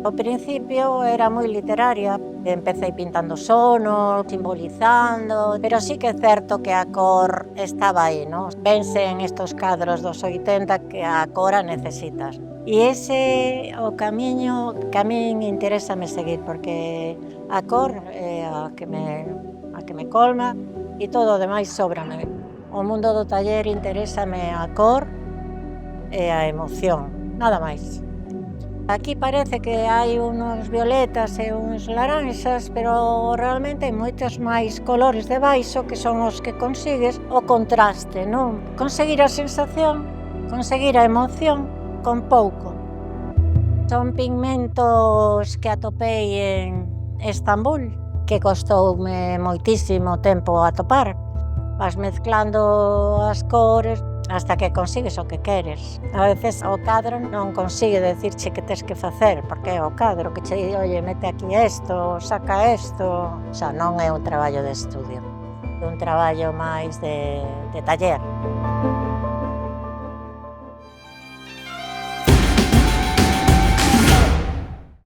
Ao principio era moi literaria, empecé pintando sonos, simbolizando, pero sí que é certo que a cor estaba aí, non? Vense en estos cadros dos 80 que a cor a necesitas. E ese o camiño que a min interésame seguir, porque a cor é a que me colma e todo o demais sóbrame. O mundo do taller interésame a cor e a emoción, nada máis. Aquí parece que hai uns violetas e uns laranxas, pero realmente hai moitos máis colores debaixo que son os que consigues o contraste, non? Conseguir a sensación, conseguir a emoción con pouco. Son pigmentos que atopei en Estambul, que costoume moitísimo tempo atopar. Vas mezclando as cores hasta que consigues o que queres. A veces o cadro non consigue decirche que tes que facer, porque é o cadro que che di, oye, mete aquí isto, saca isto. O sea, non é un traballo de estudio, é un traballo máis de taller.